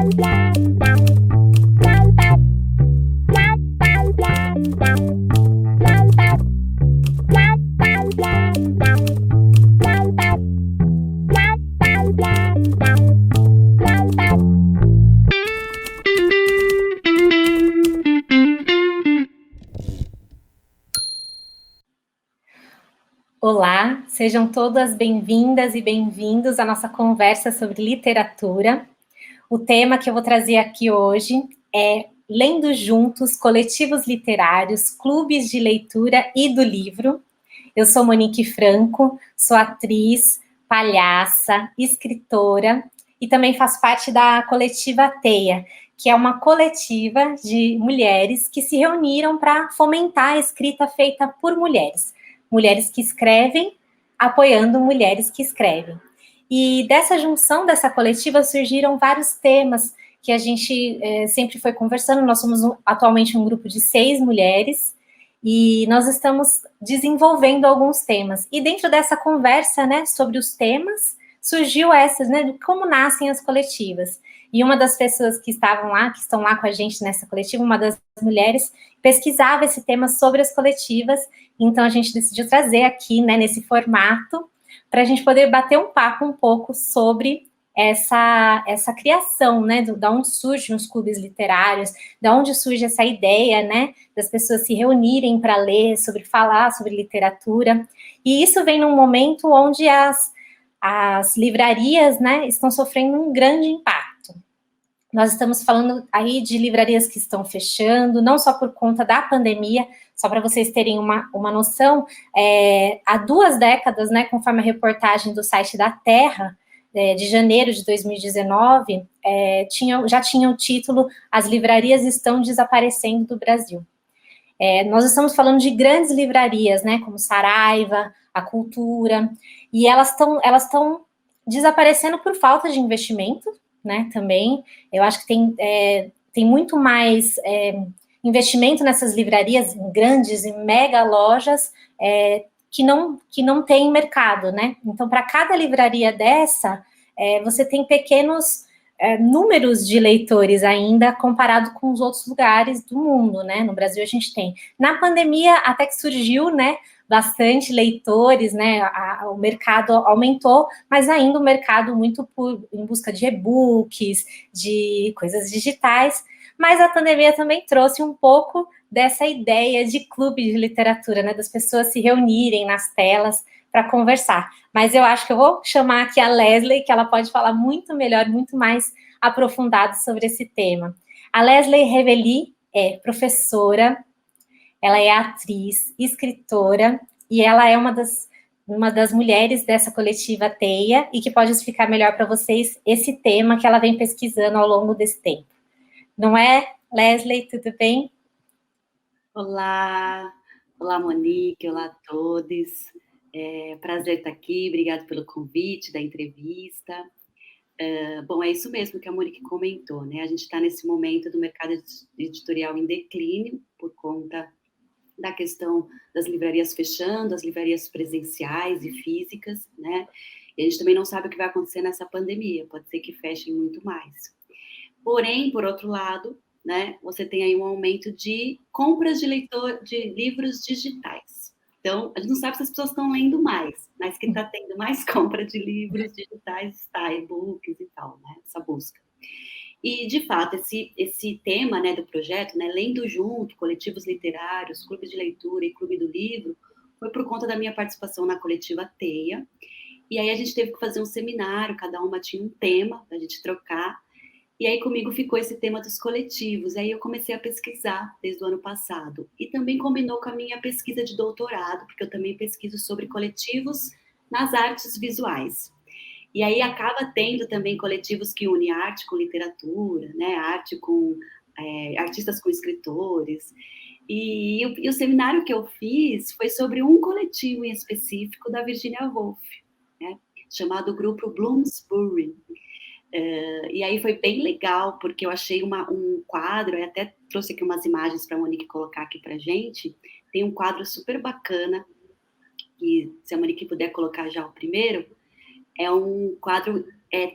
Olá, sejam todas bem-vindas e bem-vindos à nossa conversa sobre literatura. O tema que eu vou trazer aqui hoje é Lendo Juntos, Coletivos Literários, Clubes de Leitura e do Livro. Eu sou Monique Franco, sou atriz, palhaça, escritora e também faço parte da coletiva Teia, que é uma coletiva de mulheres que se reuniram para fomentar a escrita feita por mulheres. Mulheres que escrevem, apoiando mulheres que escrevem. E dessa junção, dessa coletiva, surgiram vários temas que a gente sempre foi conversando. Nós somos atualmente um grupo de 6 mulheres e nós estamos desenvolvendo alguns temas. E dentro dessa conversa, né, sobre os temas, surgiu essas, né, de como nascem as coletivas. E uma das pessoas que estavam lá, que estão lá com a gente nessa coletiva, uma das mulheres, pesquisava esse tema sobre as coletivas. Então, a gente decidiu trazer aqui, né, nesse formato, para a gente poder bater um papo um pouco sobre essa criação, né, da onde surgem os clubes literários, da onde surge essa ideia, né, das pessoas se reunirem para ler, sobre falar sobre literatura. E isso vem num momento onde as livrarias, né, estão sofrendo um grande impacto. Nós estamos falando aí de livrarias que estão fechando, não só por conta da pandemia, só para vocês terem uma noção, há 2 décadas, né, conforme a reportagem do site da Terra, de janeiro de 2019, já tinha o título As Livrarias Estão Desaparecendo do Brasil. Nós estamos falando de grandes livrarias, né, como Saraiva, a Cultura, e elas estão desaparecendo por falta de investimento, né, também. Eu acho que tem muito mais investimento nessas livrarias grandes e mega lojas que não tem mercado, né? Então, para cada livraria dessa, você tem pequenos números de leitores ainda comparado com os outros lugares do mundo, né? No Brasil a gente tem. Na pandemia até que surgiu, né, bastante leitores, né? O mercado aumentou, mas ainda o mercado muito em busca de e-books, de coisas digitais. Mas a pandemia também trouxe um pouco dessa ideia de clube de literatura, né? Das pessoas se reunirem nas telas para conversar. Mas eu acho que eu vou chamar aqui a Leslie, que ela pode falar muito melhor, muito mais aprofundado sobre esse tema. A Leslie Revelli é professora, ela é atriz, escritora, e ela é uma das mulheres dessa coletiva Teia, e que pode explicar melhor para vocês esse tema que ela vem pesquisando ao longo desse tempo. Não é, Leslie? Tudo bem? Olá, olá Monique, olá a todos. Prazer estar aqui, obrigado pelo convite da entrevista. Bom, é isso mesmo que a Monique comentou, né? A gente está nesse momento do mercado editorial em declínio por conta da questão das livrarias fechando, as livrarias presenciais e físicas, né? E a gente também não sabe o que vai acontecer nessa pandemia, pode ser que fechem muito mais. Porém, por outro lado, né, você tem aí um aumento de compras de livros digitais. Então, a gente não sabe se as pessoas estão lendo mais, mas que está tendo mais compra de livros digitais, está, e-books e tal, né, essa busca. E, de fato, esse tema, né, do projeto, né, Lendo Junto, coletivos literários, clube de leitura e clube do livro, foi por conta da minha participação na coletiva Teia. E aí a gente teve que fazer um seminário, cada uma tinha um tema para a gente trocar. E aí comigo ficou esse tema dos coletivos. Aí eu comecei a pesquisar desde o ano passado. E também combinou com a minha pesquisa de doutorado, porque eu também pesquiso sobre coletivos nas artes visuais. E aí acaba tendo também coletivos que unem arte com literatura, né? Arte com artistas com escritores. E o seminário que eu fiz foi sobre um coletivo em específico da Virginia Woolf, né? Chamado Grupo Bloomsbury. E aí foi bem legal, porque eu achei um quadro, eu até trouxe aqui umas imagens para a Monique colocar aqui para a gente. Tem um quadro super bacana, e se a Monique puder colocar já o primeiro, é um quadro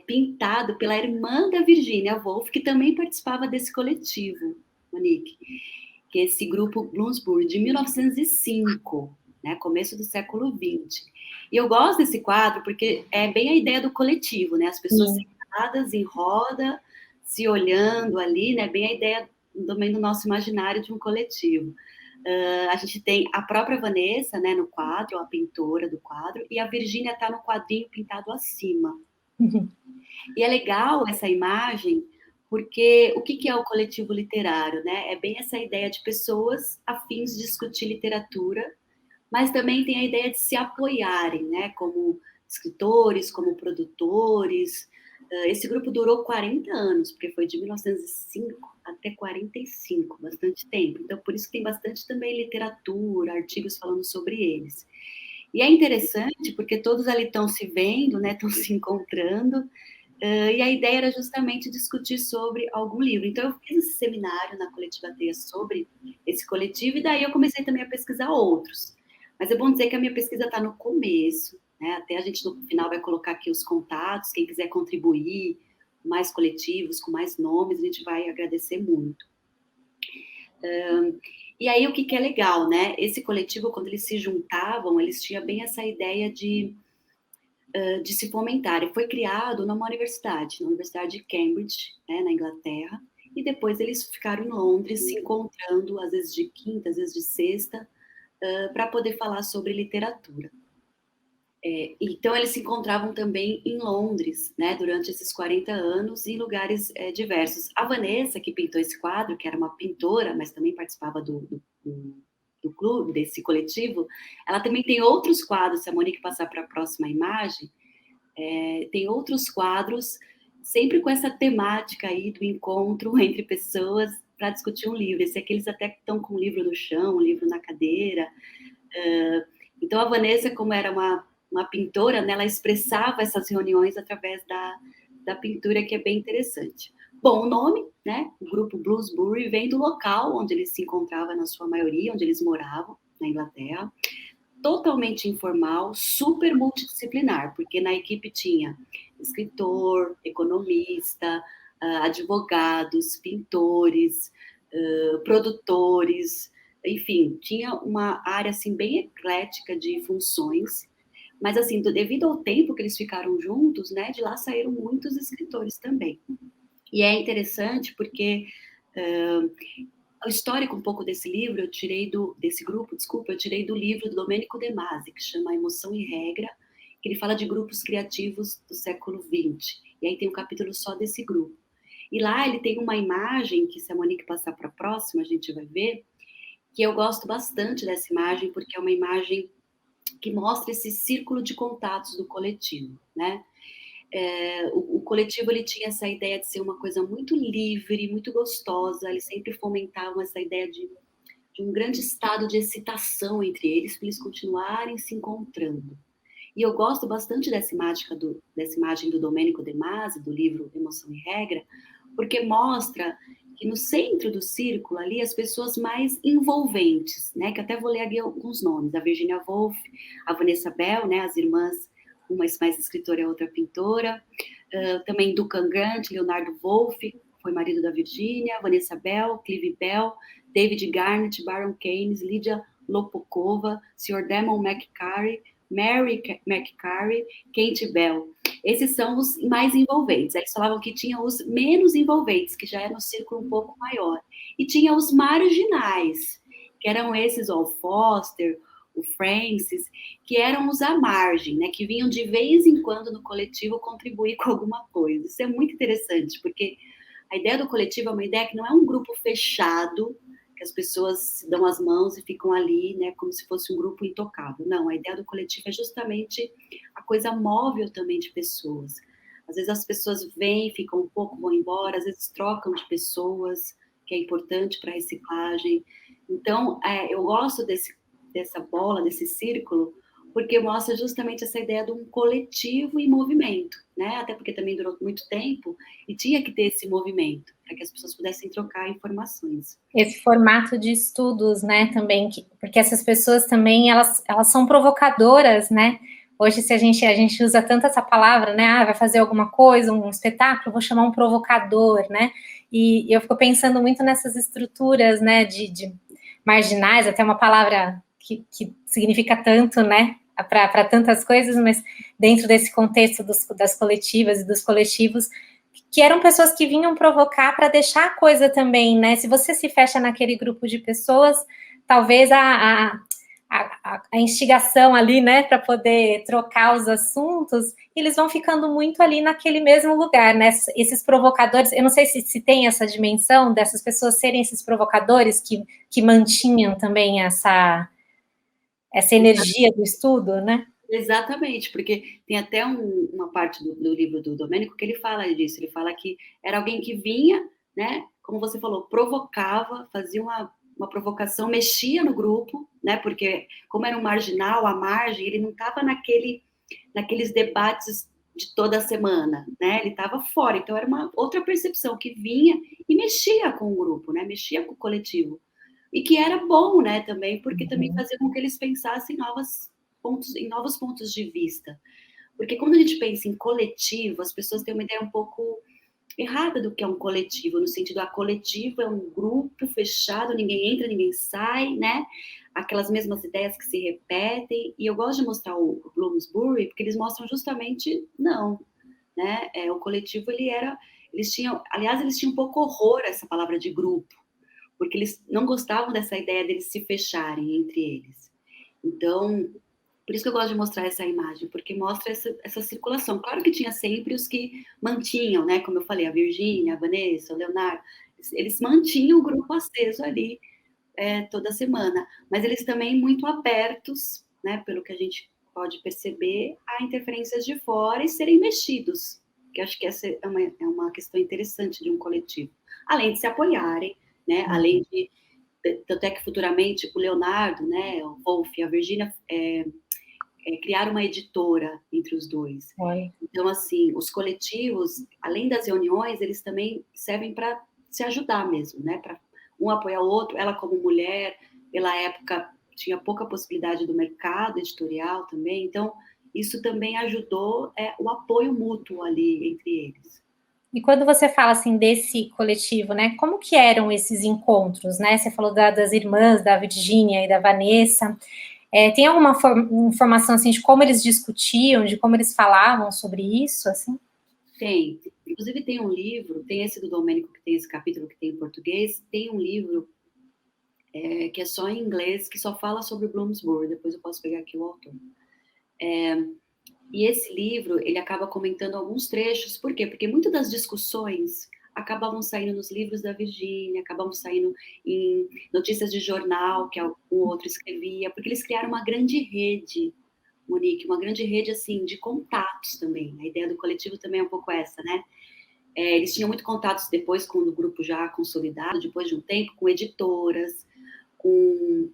pintado pela irmã da Virginia Woolf, que também participava desse coletivo, Monique, que é esse grupo Bloomsbury, de 1905, né, começo do século XX. E eu gosto desse quadro porque é bem a ideia do coletivo, né, as pessoas sentadas em roda, se olhando ali, né, bem a ideia também do nosso imaginário de um coletivo. A gente tem a própria Vanessa, né, no quadro, a pintora do quadro, e a Virginia está no quadrinho pintado acima. E é legal essa imagem, porque o que é o coletivo literário, né? É bem essa ideia de pessoas afins de discutir literatura, mas também tem a ideia de se apoiarem, né? Como escritores, como produtores. Esse grupo durou 40 anos, porque foi de 1905 até 45, bastante tempo. Então, por isso que tem bastante também literatura, artigos falando sobre eles. E é interessante, porque todos ali estão se vendo, né? Estão se encontrando, e a ideia era justamente discutir sobre algum livro. Então, eu fiz esse seminário na Coletiva Teia sobre esse coletivo, e daí eu comecei também a pesquisar outros. Mas é bom dizer que a minha pesquisa está no começo, né? Até a gente, no final, vai colocar aqui os contatos, quem quiser contribuir com mais coletivos, com mais nomes, a gente vai agradecer muito. E aí, o que é legal, né? Esse coletivo, quando eles se juntavam, eles tinham bem essa ideia de se fomentar. E foi criado numa universidade, na Universidade de Cambridge, né, na Inglaterra, e depois eles ficaram em Londres, se encontrando, às vezes de quinta, às vezes de sexta, para poder falar sobre literatura. Então, eles se encontravam também em Londres, né, durante esses 40 anos, em lugares diversos. A Vanessa, que pintou esse quadro, que era uma pintora, mas também participava do clube, desse coletivo, ela também tem outros quadros, se a Monique passar para a próxima imagem, tem outros quadros, sempre com essa temática aí do encontro entre pessoas para discutir um livro. Esse aqui eles até estão com um livro no chão, um livro na cadeira. Então, a Vanessa, como era uma pintora, né, ela expressava essas reuniões através da pintura, que é bem interessante. Bom, o nome, né, o grupo Bloomsbury, vem do local onde eles se encontravam, na sua maioria, onde eles moravam, na Inglaterra. Totalmente informal, super multidisciplinar, porque na equipe tinha escritor, economista, advogados, pintores, produtores, enfim, tinha uma área assim bem eclética de funções, mas assim, devido ao tempo que eles ficaram juntos, né, de lá saíram muitos escritores também. E é interessante porque o histórico um pouco desse livro, desse grupo, eu tirei do livro do Domenico De Masi, que chama Emoção e Regra, que ele fala de grupos criativos do século XX. E aí tem um capítulo só desse grupo. E lá ele tem uma imagem, que se a Monique passar para a próxima, a gente vai ver, que eu gosto bastante dessa imagem, porque é uma imagem que mostra esse círculo de contatos do coletivo, né? O coletivo ele tinha essa ideia de ser uma coisa muito livre, muito gostosa, eles sempre fomentavam essa ideia de um grande estado de excitação entre eles, para eles continuarem se encontrando. E eu gosto bastante dessa imagem do Domenico De Masi, do livro Emoção e Regra, porque mostra que no centro do círculo ali, as pessoas mais envolventes, né, que até vou ler aqui alguns nomes, a Virginia Woolf, a Vanessa Bell, né, as irmãs, uma mais escritora e a outra pintora, também Duncan Grant, Leonardo Woolf, foi marido da Virginia, Vanessa Bell, Clive Bell, David Garnett, Baron Keynes, Lydia Lopokova, Sr. Damon McCarry, Mary McCarry, Kate Bell. Esses são os mais envolventes. Eles falavam que tinha os menos envolventes, que já era um círculo um pouco maior. E tinha os marginais, que eram esses, o Foster, o Francis, que eram os à margem, né, que vinham de vez em quando no coletivo contribuir com alguma coisa. Isso é muito interessante, porque a ideia do coletivo é uma ideia que não é um grupo fechado, que as pessoas se dão as mãos e ficam ali, né, como se fosse um grupo intocável. Não, a ideia do coletivo é justamente a coisa móvel também de pessoas. Às vezes as pessoas vêm, ficam um pouco, vão embora, às vezes trocam de pessoas, que é importante para a reciclagem. Então, eu gosto dessa bola, desse círculo, porque mostra justamente essa ideia de um coletivo em movimento, né? Até porque também durou muito tempo e tinha que ter esse movimento para que as pessoas pudessem trocar informações. Esse formato de estudos, né, também, porque essas pessoas também, elas são provocadoras, né, Hoje, se a gente usa tanto essa palavra, né? Ah, vai fazer alguma coisa, um espetáculo, vou chamar um provocador, né? E eu fico pensando muito nessas estruturas, né, de marginais, até uma palavra que significa tanto, né, para tantas coisas, mas dentro desse contexto das coletivas e dos coletivos, que eram pessoas que vinham provocar para deixar a coisa também, né? Se você se fecha naquele grupo de pessoas, talvez a instigação ali, né, para poder trocar os assuntos, eles vão ficando muito ali naquele mesmo lugar, né? Esses provocadores, eu não sei se tem essa dimensão dessas pessoas serem esses provocadores que mantinham também essa energia do estudo, né? Exatamente, porque tem até uma parte do livro do Domênico que ele fala disso, ele fala que era alguém que vinha, né, como você falou, provocava, fazia uma provocação, mexia no grupo, né, porque como era um marginal, à margem, ele não estava naqueles debates de toda semana, né, ele estava fora, então era uma outra percepção que vinha e mexia com o grupo, né, mexia com o coletivo, e que era bom, né, também, porque também fazia com que eles pensassem em novos pontos de vista. Porque quando a gente pensa em coletivo, as pessoas têm uma ideia um pouco errada do que é um coletivo, no sentido, coletivo é um grupo fechado, ninguém entra, ninguém sai, né? Aquelas mesmas ideias que se repetem. E eu gosto de mostrar o Bloomsbury, porque eles mostram justamente não, né? O coletivo, eles tinham um pouco horror a essa palavra de grupo, porque eles não gostavam dessa ideia deles se fecharem entre eles. Então, por isso que eu gosto de mostrar essa imagem, porque mostra essa circulação. Claro que tinha sempre os que mantinham, né? Como eu falei, a Virgínia, a Vanessa, o Leonardo, eles mantinham o grupo aceso ali toda semana, mas eles também muito abertos, né? Pelo que a gente pode perceber, a interferências de fora e serem mexidos, que acho que essa é uma questão interessante de um coletivo. Além de se apoiarem, né? Além de tanto é que futuramente o Leonardo, né, o Wolf e a Virgínia criaram uma editora entre os dois. Oi. Então, assim, os coletivos, além das reuniões, eles também servem para se ajudar mesmo, né? Para um apoiar o outro. Ela, como mulher, pela época, tinha pouca possibilidade do mercado editorial também. Então, isso também ajudou o apoio mútuo ali entre eles. E quando você fala assim desse coletivo, né? Como que eram esses encontros, né? Você falou das irmãs, da Virgínia e da Vanessa. Tem alguma informação assim de como eles discutiam, de como eles falavam sobre isso, assim? Tem. Inclusive tem um livro, tem esse do Domênico que tem esse capítulo que tem em português, tem um livro que é só em inglês, que só fala sobre Bloomsbury, depois eu posso pegar aqui o autor. E esse livro, ele acaba comentando alguns trechos, por quê? Porque muitas das discussões acabavam saindo nos livros da Virgínia, acabavam saindo em notícias de jornal que algum outro escrevia, porque eles criaram uma grande rede, Monique, uma grande rede, assim, de contatos também. A ideia do coletivo também é um pouco essa, né? Eles tinham muito contatos depois com o grupo já consolidado, depois de um tempo, com editoras, com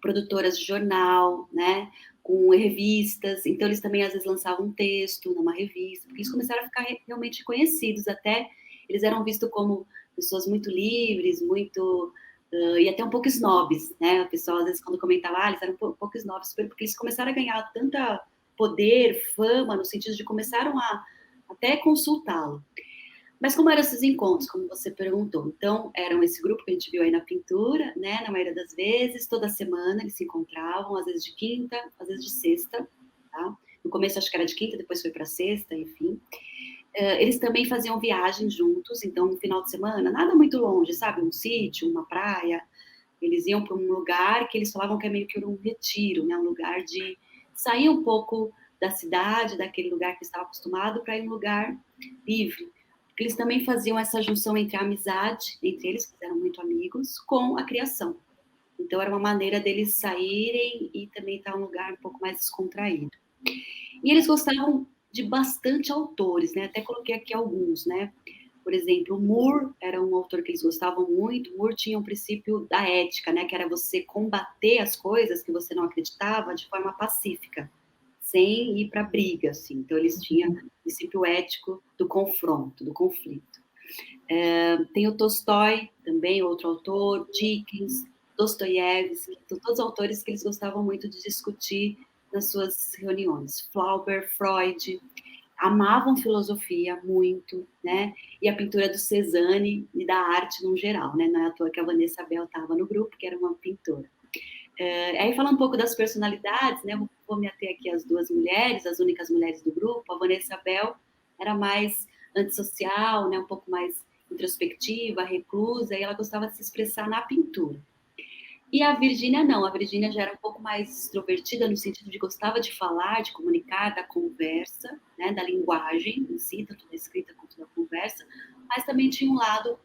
produtoras de jornal, né? Com revistas. Então, eles também, às vezes, lançavam um texto numa revista, porque eles começaram a ficar realmente conhecidos. Até eles eram vistos como pessoas muito livres, muito... e até um pouco snobs, né? O pessoal, às vezes, quando comentava, eles eram um pouco snobs, porque eles começaram a ganhar tanta poder, fama, no sentido de começaram a até consultá-lo. Mas como eram esses encontros, como você perguntou? Então, eram esse grupo que a gente viu aí na pintura, né? Na maioria das vezes, toda semana eles se encontravam, às vezes de quinta, às vezes de sexta, tá? No começo acho que era de quinta, depois foi para sexta, enfim. Eles também faziam viagens juntos, então no final de semana, nada muito longe, sabe? Um sítio, uma praia. Eles iam para um lugar que eles falavam que é meio que um retiro, né? Um lugar de sair um pouco da cidade, daquele lugar que estava acostumado, para ir um lugar livre. Eles também faziam essa junção entre a amizade, entre eles, que eram muito amigos, com a criação. Então, era uma maneira deles saírem e também estar em um lugar um pouco mais descontraído. E eles gostavam de bastante autores, né? Até coloquei aqui alguns, né? Por exemplo, o Moore era um autor que eles gostavam muito. O Moore tinha um princípio da ética, né? Que era você combater as coisas que você não acreditava de forma pacífica, sem ir para briga, assim. Então, eles tinham o princípio ético do confronto, do conflito. Tem o Tolstói, também outro autor, Dickens, Dostoiévski, todos autores que eles gostavam muito de discutir nas suas reuniões. Flaubert, Freud, amavam filosofia muito, né? E a pintura do Cézanne e da arte no geral, né? Não é à toa que a Vanessa Bell estava no grupo, que era uma pintora. Aí falando um pouco das personalidades, né? Vou me ater aqui às duas mulheres, as únicas mulheres do grupo. A Vanessa Bell era mais antissocial, né? Um pouco mais introspectiva, reclusa, e ela gostava de se expressar na pintura. E a Virgínia não, a Virgínia já era um pouco mais extrovertida no sentido de gostava de falar, de comunicar, da conversa, né, da linguagem em si, tanto da escrita quanto da conversa, mas também tinha um lado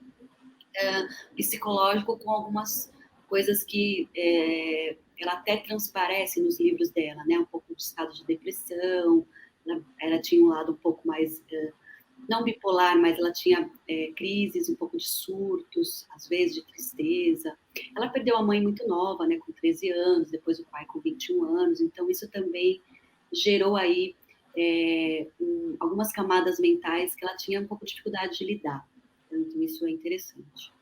psicológico com algumas coisas que ela até transparece nos livros dela, né, um pouco de estado de depressão, ela tinha um lado um pouco mais não bipolar, mas ela tinha crises, um pouco de surtos, às vezes de tristeza. Ela perdeu a mãe muito nova, né, com 13 anos, depois o pai com 21 anos, então isso também gerou aí algumas camadas mentais que ela tinha um pouco de dificuldade de lidar. Então isso é interessante.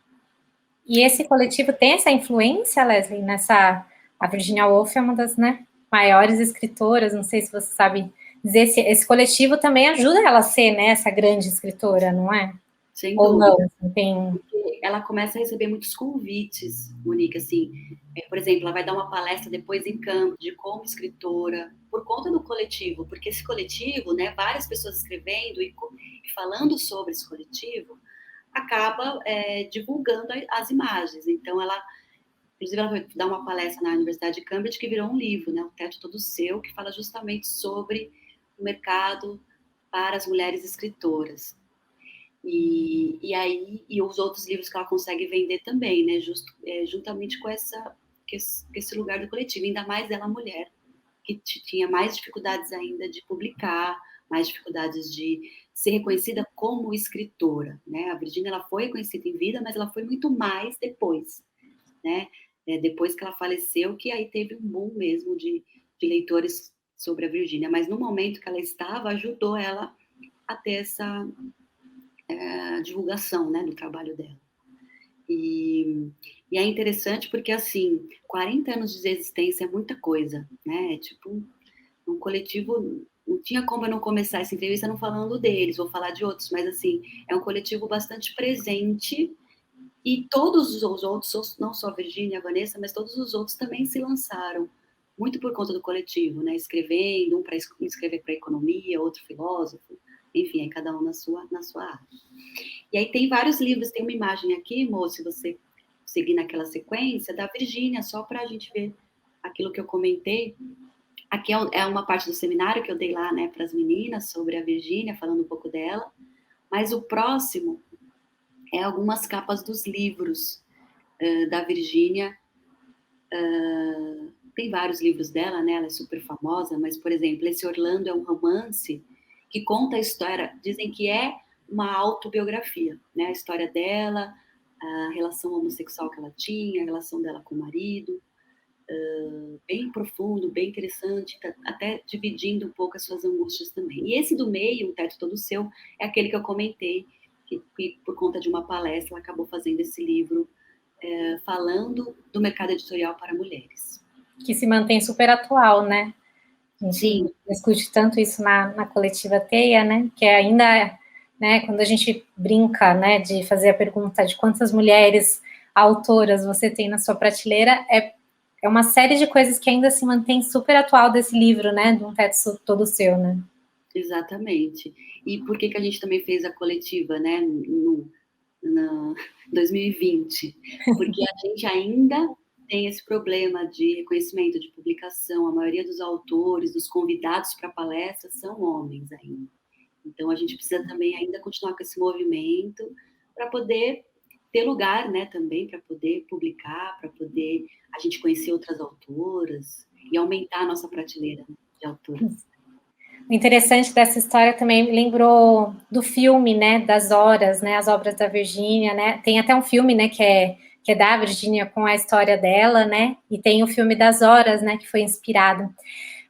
E esse coletivo tem essa influência, Leslie, nessa... A Virginia Woolf é uma das, né, maiores escritoras, não sei se você sabe dizer, esse coletivo também ajuda ela a ser, né, essa grande escritora, não é? Sem Ou dúvida. não, assim, tem... Porque ela começa a receber muitos convites, Monique, assim, por exemplo, ela vai dar uma palestra depois em Cambridge como escritora, por conta do coletivo, porque esse coletivo, né, várias pessoas escrevendo e falando sobre esse coletivo, acaba divulgando as imagens. Então, inclusive, ela vai dar uma palestra na Universidade de Cambridge que virou um livro, né, O Teto Todo Seu, que fala justamente sobre o mercado para as mulheres escritoras. E os outros livros que ela consegue vender também, né, juntamente com esse lugar do coletivo, ainda mais ela mulher, que tinha mais dificuldades ainda de publicar, mais dificuldades de ser reconhecida como escritora, né? A Virginia, ela foi reconhecida em vida, mas ela foi muito mais depois, né? Depois que ela faleceu, que aí teve um boom mesmo de leitores sobre a Virginia, mas no momento que ela estava, ajudou ela a ter essa divulgação, né, do trabalho dela. E é interessante porque, assim, 40 anos de existência é muita coisa, né? É tipo um coletivo. Não tinha como eu não começar essa entrevista não falando deles, vou falar de outros, mas, assim, é um coletivo bastante presente e todos os outros, não só a Virgínia e a Vanessa, mas todos os outros também se lançaram, muito por conta do coletivo, né? Escrevendo, um para escrever para economia, outro filósofo, enfim, aí cada um na sua área. E aí tem vários livros, tem uma imagem aqui, Mo, se você seguir naquela sequência, da Virgínia, só para a gente ver aquilo que eu comentei. Aqui é uma parte do seminário que eu dei lá, né, para as meninas, sobre a Virgínia, falando um pouco dela. Mas o próximo é algumas capas dos livros da Virgínia. Tem vários livros dela, né, ela é super famosa, mas, por exemplo, esse Orlando é um romance que conta a história, dizem que é uma autobiografia, né, a história dela, a relação homossexual que ela tinha, a relação dela com o marido, bem profundo, bem interessante, até dividindo um pouco as suas angústias também. E esse do meio, O Teto Todo Seu, é aquele que eu comentei, que por conta de uma palestra, ela acabou fazendo esse livro falando do mercado editorial para mulheres. Que se mantém super atual, né? A gente Sim. discute tanto isso na coletiva Teia, né? Que ainda, né, quando a gente brinca, né, de fazer a pergunta de quantas mulheres autoras você tem na sua prateleira, é uma série de coisas que ainda se mantém super atual desse livro, né? De Um Teto Todo Seu, né? Exatamente. E por que a gente também fez a coletiva, né, no 2020? Porque a gente ainda tem esse problema de reconhecimento, de publicação. A maioria dos autores, dos convidados para palestras são homens ainda. Então, a gente precisa também ainda continuar com esse movimento para poder ter lugar, né, também, para poder publicar, para poder a gente conhecer outras autoras e aumentar a nossa prateleira, né, de autoras. O interessante dessa história também me lembrou do filme, né, das Horas, né, as obras da Virgínia, né, tem até um filme, né, que é da Virgínia com a história dela, né, e tem o filme das Horas, né, que foi inspirado.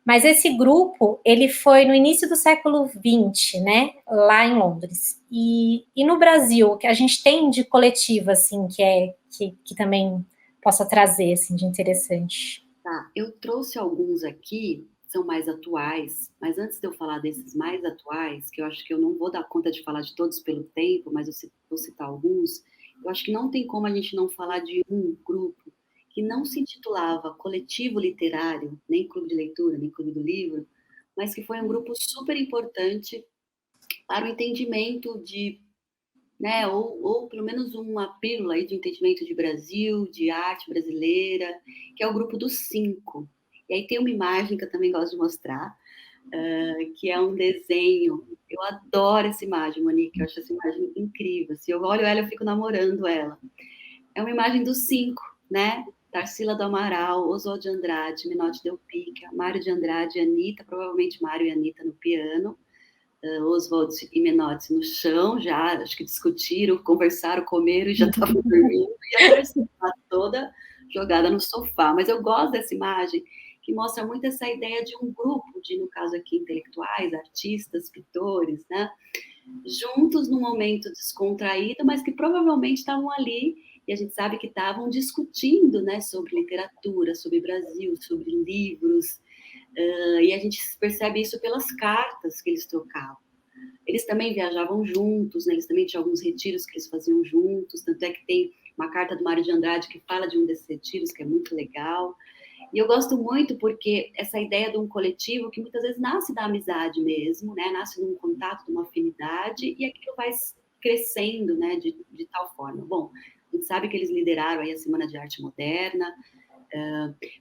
Mas esse grupo, ele foi no início do século XX, né, lá em Londres. E no Brasil, o que a gente tem de coletivo, assim, que também possa trazer, assim, de interessante? Tá, eu trouxe alguns aqui são mais atuais, mas antes de eu falar desses mais atuais, que eu acho que eu não vou dar conta de falar de todos pelo tempo, mas vou citar alguns, eu acho que não tem como a gente não falar de um grupo que não se intitulava Coletivo Literário, nem Clube de Leitura, nem Clube do Livro, mas que foi um grupo super importante para o entendimento de, né, ou pelo menos uma pílula aí de entendimento de Brasil, de arte brasileira, que é o grupo dos cinco. E aí tem uma imagem que eu também gosto de mostrar, que é um desenho. Eu adoro essa imagem, Monique, eu acho essa imagem incrível. Se eu olho ela, eu fico namorando ela. É uma imagem dos cinco, né? Tarsila do Amaral, Oswald de Andrade, Minotti Del Picchia, Mário de Andrade e Anitta, provavelmente Mário e Anitta no piano, Oswald e Menotti no chão, já acho que discutiram, conversaram, comeram e já estavam dormindo, e a Tarsila toda jogada no sofá. Mas eu gosto dessa imagem, que mostra muito essa ideia de um grupo de, no caso aqui, intelectuais, artistas, pintores, né? Juntos num momento descontraído, mas que provavelmente estavam ali, e a gente sabe que estavam discutindo, né, sobre literatura, sobre Brasil, sobre livros, e a gente percebe isso pelas cartas que eles trocavam. Eles também viajavam juntos, né, eles também tinham alguns retiros que eles faziam juntos, tanto é que tem uma carta do Mário de Andrade que fala de um desses retiros, que é muito legal. E eu gosto muito porque essa ideia de um coletivo que muitas vezes nasce da amizade mesmo, né? Nasce de um contato, de uma afinidade, e aquilo vai crescendo, né? De tal forma. Bom, a gente sabe que eles lideraram aí a Semana de Arte Moderna,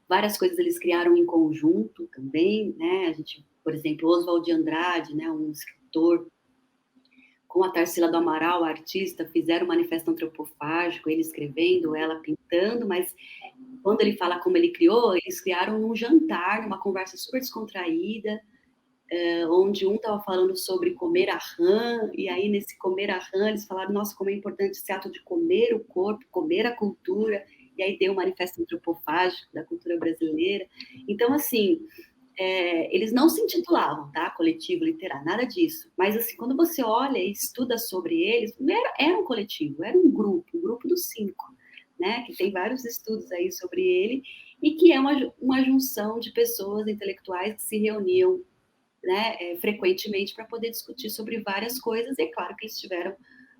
várias coisas eles criaram em conjunto também, né? A gente, por exemplo, Oswald de Andrade, né? Um escritor, com a Tarsila do Amaral, a artista, fizeram um manifesto antropofágico, ele escrevendo, ela pintando, mas quando ele fala como ele criou, eles criaram num jantar, numa conversa super descontraída, onde um estava falando sobre comer a rã, e aí nesse comer a rã eles falaram, nossa, como é importante esse ato de comer o corpo, comer a cultura, e aí deu o manifesto antropofágico da cultura brasileira. Então, assim, eles não se intitulavam, tá? Coletivo literário, nada disso. Mas, assim, quando você olha e estuda sobre eles, era um coletivo, era um grupo dos cinco, né? Que tem vários estudos aí sobre ele, e que é uma junção de pessoas intelectuais que se reuniam, né, frequentemente para poder discutir sobre várias coisas. E é claro que eles tiveram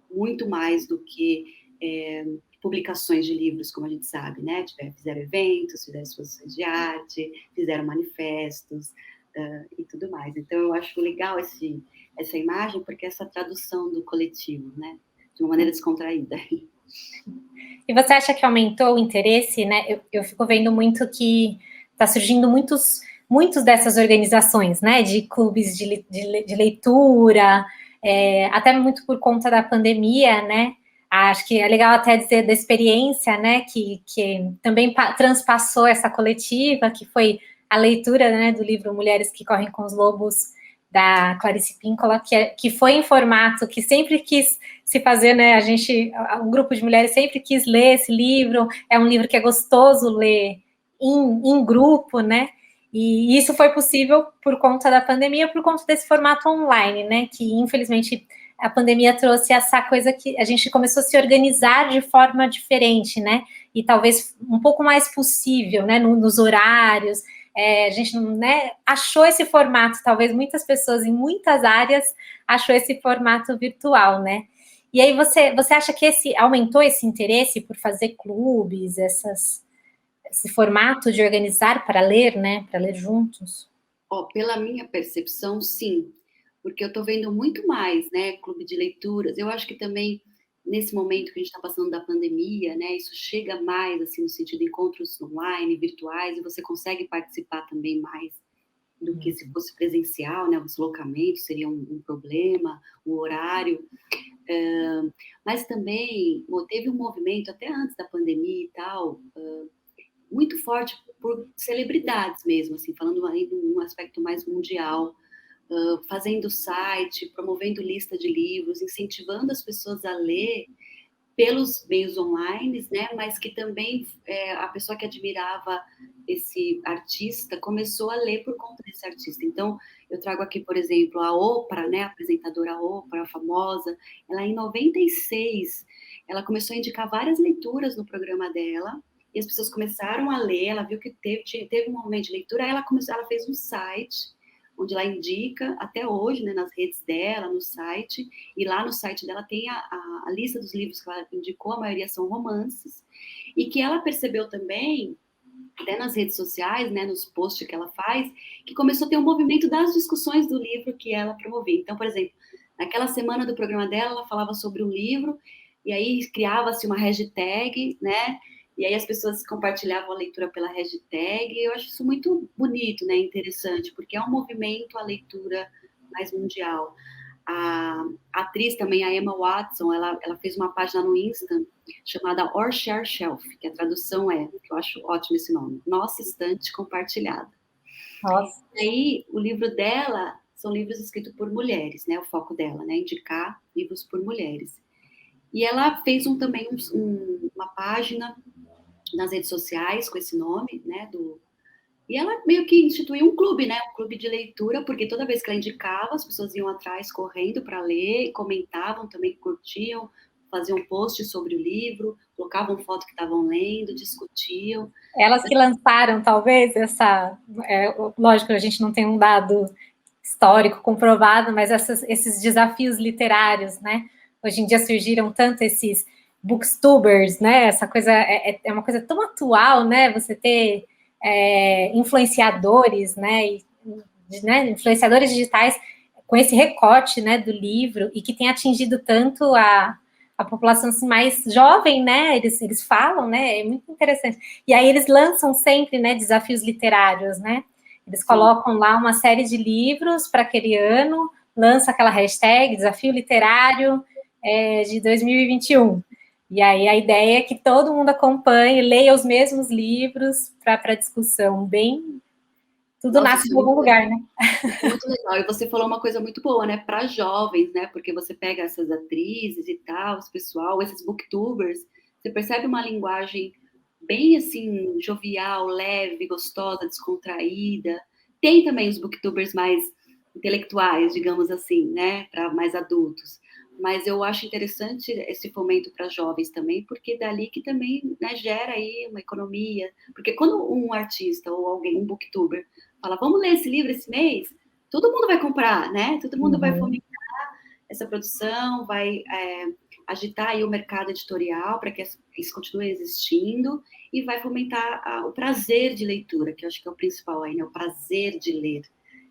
muito mais do que publicações de livros, como a gente sabe, né? Fizeram eventos, fizeram exposições de arte, fizeram manifestos e tudo mais. Então, eu acho legal essa imagem, porque essa tradução do coletivo, né? De uma maneira descontraída. E você acha que aumentou o interesse, né? Eu fico vendo muito que está surgindo muitos dessas organizações, né? De clubes de leitura, até muito por conta da pandemia, né? Acho que é legal até dizer da experiência, né? Que também transpassou essa coletiva, que foi a leitura, né, do livro Mulheres que Correm com os Lobos, da Clarice Píncola, que foi em formato, que sempre quis se fazer, né, um grupo de mulheres sempre quis ler esse livro, é um livro que é gostoso ler em grupo, né, e isso foi possível por conta da pandemia, por conta desse formato online, né, que infelizmente a pandemia trouxe essa coisa que a gente começou a se organizar de forma diferente, né, e talvez um pouco mais possível, né, nos horários. A gente, né, achou esse formato, talvez muitas pessoas em muitas áreas achou esse formato virtual, né? E aí você acha que aumentou esse interesse por fazer clubes, esse formato de organizar para ler, né? Para ler juntos? Pela minha percepção, sim, porque eu estou vendo muito mais, né? Clube de leituras. Eu acho que também nesse momento que a gente está passando da pandemia, né? Isso chega mais, assim, no sentido de encontros online, virtuais, e você consegue participar também mais do que se fosse presencial, né? O deslocamento seria um problema, o horário. Mas também teve um movimento, até antes da pandemia e tal, muito forte por celebridades mesmo, assim, falando aí de um aspecto mais mundial, fazendo site, promovendo lista de livros, incentivando as pessoas a ler pelos meios online, né? Mas que também a pessoa que admirava esse artista começou a ler por conta desse artista. Então, eu trago aqui, por exemplo, a Oprah, né? A apresentadora Oprah, famosa. Ela, em 96, ela começou a indicar várias leituras no programa dela, e as pessoas começaram a ler, ela viu que teve um momento de leitura, aí ela fez um site, onde ela indica, até hoje, né, nas redes dela, no site, e lá no site dela tem a lista dos livros que ela indicou, a maioria são romances, e que ela percebeu também, até nas redes sociais, né, nos posts que ela faz, que começou a ter um movimento das discussões do livro que ela promovia. Então, por exemplo, naquela semana do programa dela, ela falava sobre um livro, e aí criava-se uma hashtag, né, e aí as pessoas compartilhavam a leitura pela hashtag, e eu acho isso muito bonito, né, interessante, porque é um movimento à leitura mais mundial. A atriz também, a Emma Watson, ela fez uma página no Insta chamada Or Share Shelf, que a tradução é, que eu acho ótimo esse nome, Nossa Estante Compartilhada. Nossa. E aí, o livro dela são livros escritos por mulheres, né? O foco dela, né? Indicar livros por mulheres. E ela fez também uma página nas redes sociais com esse nome, né? E ela meio que instituiu um clube, né? Um clube de leitura, porque toda vez que ela indicava, as pessoas iam atrás correndo para ler, comentavam também, curtiam, faziam post sobre o livro, colocavam foto que estavam lendo, discutiam. Elas que lançaram, talvez, lógico, a gente não tem um dado histórico comprovado, mas esses desafios literários, né? Hoje em dia surgiram tanto esses booktubers, né? Essa coisa é uma coisa tão atual, né? Você ter influenciadores, né? Influenciadores digitais com esse recorte, né, do livro e que tem atingido tanto a população assim, mais jovem, né? Eles falam, né? É muito interessante. E aí eles lançam sempre, né, desafios literários, né? Eles colocam lá uma série de livros para aquele ano, lança aquela hashtag Desafio Literário de 2021. E aí a ideia é que todo mundo acompanhe, leia os mesmos livros para discussão. Bem, tudo Nossa, nasce isso de é algum muito lugar, né? Isso é muito legal. E você falou uma coisa muito boa, né? Para jovens, né? Porque você pega essas atrizes e tal, esse pessoal, esses booktubers, você percebe uma linguagem bem assim, jovial, leve, gostosa, descontraída. Tem também os booktubers mais intelectuais, digamos assim, né? Para mais adultos. Mas eu acho interessante esse fomento para jovens também, porque é dali que também, né, gera aí uma economia. Porque quando um artista ou alguém, um booktuber, fala, vamos ler esse livro esse mês, todo mundo vai comprar, né? Todo mundo vai fomentar essa produção, vai agitar aí o mercado editorial para que isso continue existindo e vai fomentar o prazer de leitura, que eu acho que é o principal aí, né? O prazer de ler.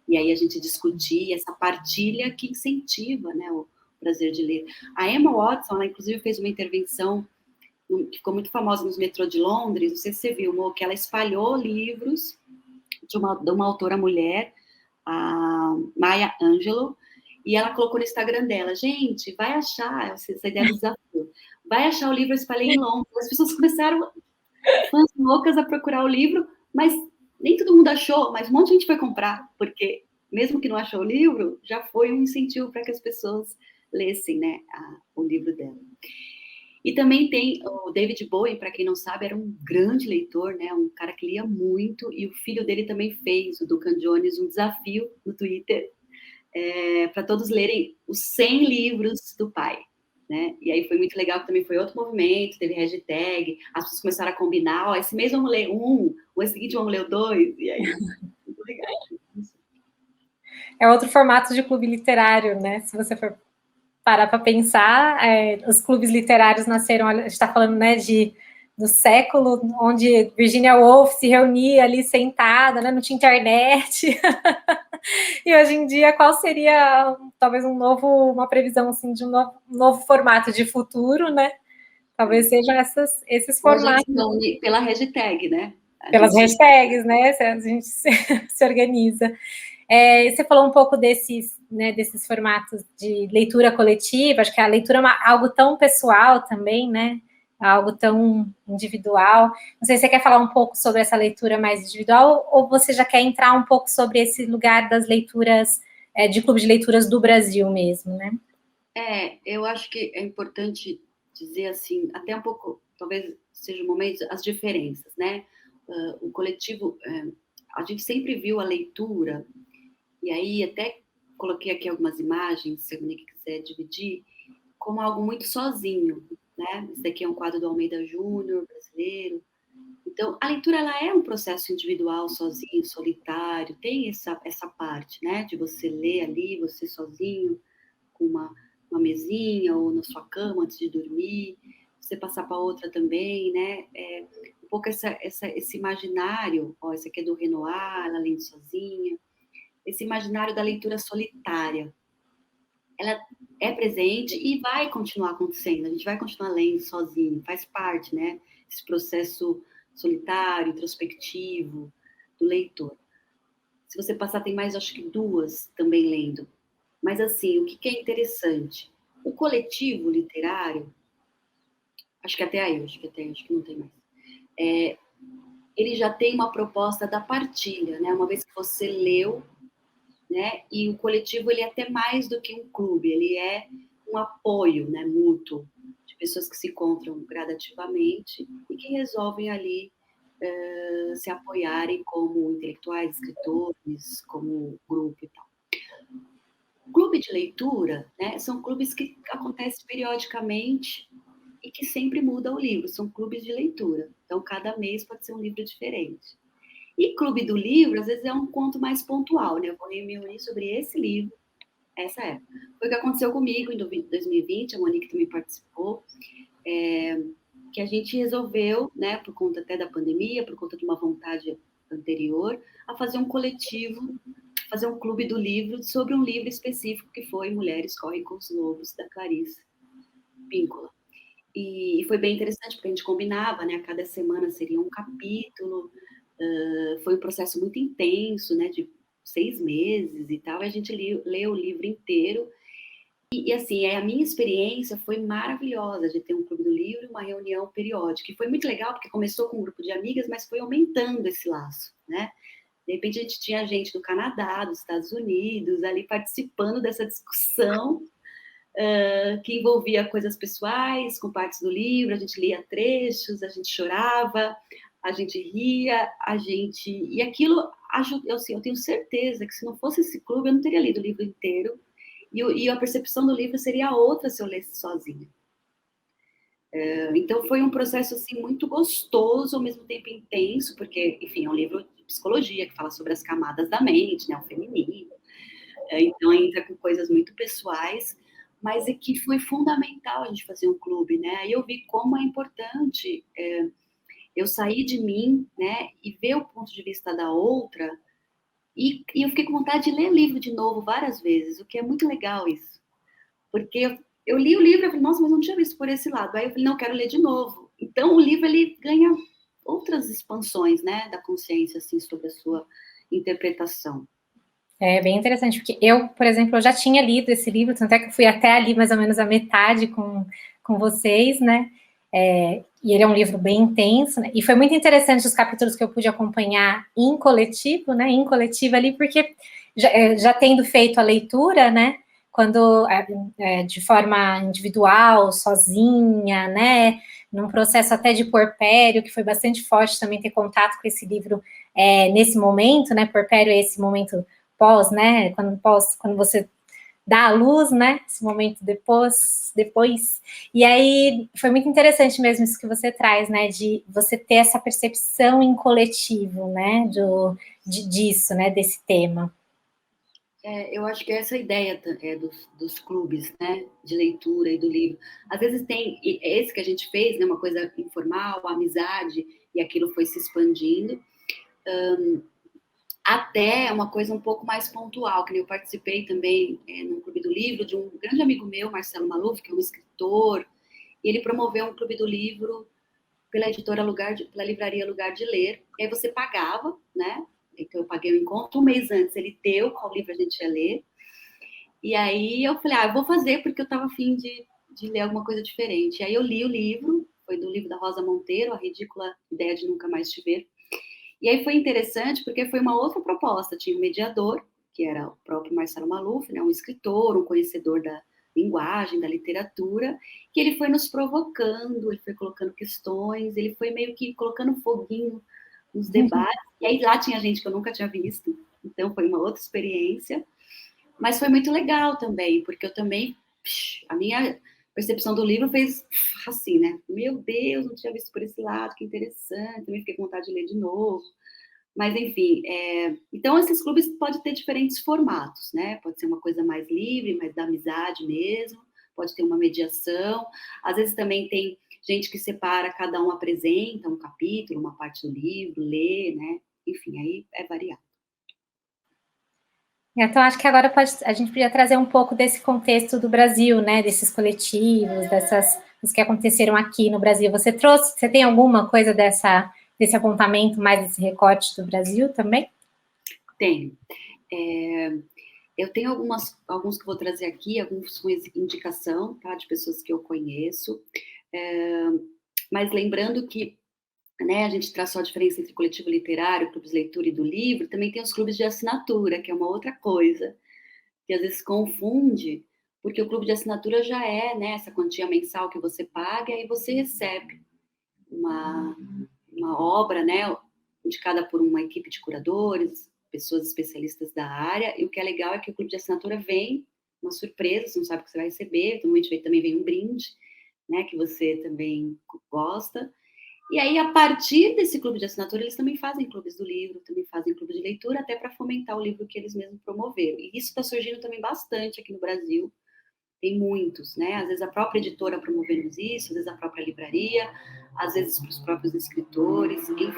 E aí a gente discutir essa partilha que incentiva, né, o prazer de ler. A Emma Watson, ela inclusive fez uma intervenção que ficou muito famosa nos metrô de Londres, não sei se você viu, Mo, que ela espalhou livros de uma autora mulher, a Maya Angelou, e ela colocou no Instagram dela, gente, vai achar, essa ideia do desafio, vai achar o livro Eu Espalhei em Londres. As pessoas começaram, fãs loucas, a procurar o livro, mas nem todo mundo achou, mas um monte de gente foi comprar, porque mesmo que não achou o livro, já foi um incentivo para que as pessoas lessem, né, o livro dela. E também tem o David Bowie, para quem não sabe, era um grande leitor, né? Um cara que lia muito, e o filho dele também fez, o Duncan Jones, um desafio no Twitter para todos lerem os 100 livros do pai. Né? E aí foi muito legal, que também foi outro movimento, teve hashtag, as pessoas começaram a combinar, esse mês vamos ler um, o seguinte vamos ler o dois, e aí, muito legal. É outro formato de clube literário, né? Se você for parar para pensar, os clubes literários nasceram, a gente está falando, né, do século, onde Virginia Woolf se reunia ali sentada, né, não tinha internet. E hoje em dia, qual seria talvez uma previsão assim de um novo formato de futuro, né? Talvez sejam esses formatos. Pela hashtag, né? Pelas hashtags, né? A gente se organiza. Você falou um pouco desses formatos de leitura coletiva, acho que a leitura é algo tão pessoal também, né? Algo tão individual. Não sei se você quer falar um pouco sobre essa leitura mais individual ou você já quer entrar um pouco sobre esse lugar das leituras, de clube de leituras do Brasil mesmo, né? Eu acho que é importante dizer assim, até um pouco, talvez seja o momento, as diferenças, né? O coletivo, a gente sempre viu a leitura, e aí até coloquei aqui algumas imagens, se a Monique quiser dividir, como algo muito sozinho, né? Esse daqui é um quadro do Almeida Júnior, brasileiro, Então, a leitura ela é um processo individual, sozinho, solitário, tem essa parte, né, de você ler ali, você sozinho, com uma mesinha ou na sua cama antes de dormir, você passar para outra também, né, um pouco esse imaginário, ó, esse aqui é do Renoir, ela lendo sozinha, esse imaginário da leitura solitária, ela é presente e vai continuar acontecendo, a gente vai continuar lendo sozinho, faz parte, né, esse processo solitário, introspectivo do leitor. Se você passar, tem mais, acho que 2 também lendo. Mas, assim, o que é interessante? O coletivo literário, acho que até aí, acho que não tem mais, ele já tem uma proposta da partilha, né? Uma vez que você leu, né? E o coletivo, ele é até mais do que um clube, ele é um apoio, né, mútuo, de pessoas que se encontram gradativamente e que resolvem ali se apoiarem como intelectuais, escritores, como grupo e tal. Clube de leitura, né, são clubes que acontecem periodicamente e que sempre muda o livro, são clubes de leitura. Então, cada mês pode ser um livro diferente. E clube do livro, às vezes, é um conto mais pontual, né? Eu vou me reunir sobre esse livro, essa época. Foi o que aconteceu comigo em 2020, a Monique também participou, que a gente resolveu, né, por conta até da pandemia, por conta de uma vontade anterior, a fazer um coletivo, fazer um clube do livro sobre um livro específico que foi Mulheres Correm com os Lobos, da Clarice Píncola. E foi bem interessante, porque a gente combinava, né, a cada semana seria um capítulo, foi um processo muito intenso, né, de 6 meses e tal, e a gente leu o livro inteiro, e assim, a minha experiência foi maravilhosa de ter um clube do livro, uma reunião periódica, e foi muito legal, porque começou com um grupo de amigas, mas foi aumentando esse laço, né? De repente a gente tinha gente do Canadá, dos Estados Unidos, ali participando dessa discussão, que envolvia coisas pessoais, com partes do livro, a gente lia trechos, a gente chorava, a gente ria, e aquilo, assim, eu tenho certeza que se não fosse esse clube, eu não teria lido o livro inteiro, e a percepção do livro seria outra se eu lesse sozinha. Então foi um processo assim muito gostoso, ao mesmo tempo intenso, porque, enfim, é um livro de psicologia que fala sobre as camadas da mente, né, o feminino, então entra com coisas muito pessoais, mas é que foi fundamental a gente fazer um clube, né? Aí eu vi como é importante eu sair de mim, né, e ver o ponto de vista da outra, e eu fiquei com vontade de ler o livro de novo várias vezes, o que é muito legal isso, porque eu li o livro e falei, nossa, mas eu não tinha visto por esse lado, aí eu falei, não, eu quero ler de novo. Então o livro, ele ganha outras expansões, né, da consciência, assim, sobre a sua interpretação. É bem interessante, porque eu, por exemplo, eu já tinha lido esse livro, tanto é que eu fui até ali mais ou menos a metade com vocês, né? E ele é um livro bem intenso, né? E foi muito interessante os capítulos que eu pude acompanhar em coletivo, né? Em coletivo ali, porque já tendo feito a leitura, né? Quando de forma individual, sozinha, né? Num processo até de puerpério, que foi bastante forte também ter contato com esse livro nesse momento, né? Puerpério é esse momento pós, né? Quando você dá a luz, né? Esse momento depois. E aí foi muito interessante mesmo isso que você traz, né? De você ter essa percepção em coletivo, né? Disso, né? Desse tema. Eu acho que essa ideia dos clubes, né, de leitura e do livro. Às vezes tem esse que a gente fez, né, uma coisa informal, amizade, e aquilo foi se expandindo. Até uma coisa um pouco mais pontual, que eu participei também no Clube do Livro de um grande amigo meu, Marcelo Maluf, que é um escritor, e ele promoveu um Clube do Livro pela editora pela livraria Lugar de Ler, e aí você pagava, né? Então eu paguei o encontro, um mês antes ele deu qual livro a gente ia ler, e aí eu falei, eu vou fazer porque eu estava afim de ler alguma coisa diferente. E aí eu li o livro, foi do livro da Rosa Monteiro, A Ridícula Ideia de Nunca Mais Te Ver. E aí foi interessante porque foi uma outra proposta, tinha um mediador, que era o próprio Marcelo Maluf, né, um escritor, um conhecedor da linguagem, da literatura, que ele foi nos provocando, ele foi colocando questões, ele foi meio que colocando foguinho nos debates, e aí lá tinha gente que eu nunca tinha visto, então foi uma outra experiência, mas foi muito legal também, porque eu também, a minha percepção do livro fez assim, né? Meu Deus, não tinha visto por esse lado, que interessante, também fiquei com vontade de ler de novo. Mas, enfim, então esses clubes podem ter diferentes formatos, né? Pode ser uma coisa mais livre, mais da amizade mesmo, pode ter uma mediação. Às vezes também tem gente que separa, cada um apresenta um capítulo, uma parte do livro, lê, né? Enfim, aí é variado. Então, acho que agora a gente podia trazer um pouco desse contexto do Brasil, né? Desses coletivos, dos que aconteceram aqui no Brasil. Você tem alguma coisa desse apontamento, mais desse recorte do Brasil também? Tenho. Eu tenho alguns que vou trazer aqui, alguns com indicação, tá? De pessoas que eu conheço. Mas lembrando que, né, a gente traçou a diferença entre coletivo literário, clubes de leitura e do livro, também tem os clubes de assinatura, que é uma outra coisa, que às vezes confunde, porque o clube de assinatura já é, né, essa quantia mensal que você paga e aí você recebe uma obra, né, indicada por uma equipe de curadores, pessoas especialistas da área, e o que é legal é que o clube de assinatura vem uma surpresa, você não sabe o que você vai receber, normalmente também vem um brinde, né, que você também gosta. E aí, a partir desse clube de assinatura, eles também fazem clubes do livro, também fazem clube de leitura, até para fomentar o livro que eles mesmos promoveram. E isso está surgindo também bastante aqui no Brasil. Tem muitos, né? Às vezes a própria editora promovendo isso, às vezes a própria livraria, às vezes para os próprios escritores, enfim.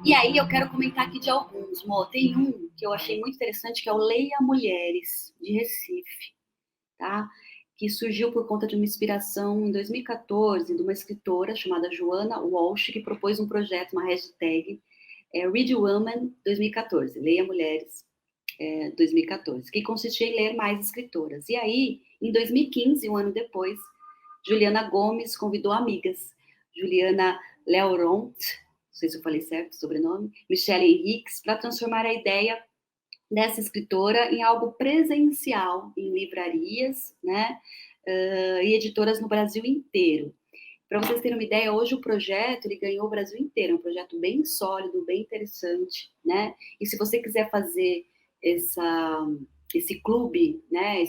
E aí eu quero comentar aqui de alguns. Tem um que eu achei muito interessante, que é o Leia Mulheres, de Recife, tá? Que surgiu por conta de uma inspiração em 2014 de uma escritora chamada Joana Walsh, que propôs um projeto, uma hashtag, Read Woman 2014, Leia Mulheres 2014, que consistia em ler mais escritoras. E aí, em 2015, um ano depois, Juliana Gomes convidou amigas, Juliana Leuront, não sei se eu falei certo o sobrenome, Michelle Henriques, para transformar a ideia dessa escritora em algo presencial, em livrarias, né, e editoras no Brasil inteiro. Para vocês terem uma ideia, hoje o projeto ele ganhou o Brasil inteiro, é um projeto bem sólido, bem interessante, né? E se você quiser fazer esse clube, né,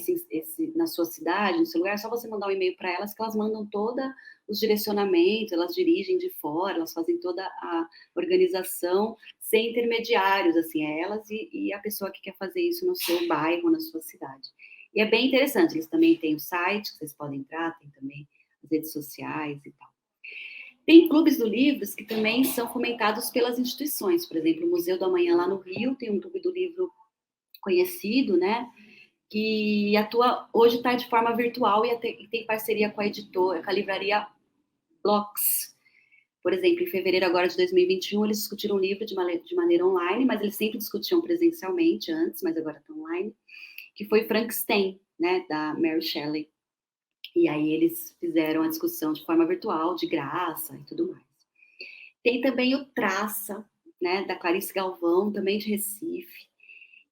na sua cidade, no seu lugar, é só você mandar um e-mail para elas, que elas mandam todos os direcionamentos, elas dirigem de fora, elas fazem toda a organização sem intermediários, assim, é elas e a pessoa que quer fazer isso no seu bairro, na sua cidade. E é bem interessante, eles também têm o site, que vocês podem entrar, tem também as redes sociais e tal. Tem clubes do livros que também são fomentados pelas instituições, por exemplo, o Museu do Amanhã lá no Rio tem um clube do livro conhecido, né, que atua, hoje está de forma virtual e tem parceria com a editora, com a livraria Blocks. Por exemplo, em fevereiro agora de 2021, eles discutiram um livro de maneira online, mas eles sempre discutiam presencialmente antes, mas agora está online, que foi Frankenstein, né, da Mary Shelley. E aí eles fizeram a discussão de forma virtual, de graça e tudo mais. Tem também o Traça, né, da Clarice Galvão, também de Recife,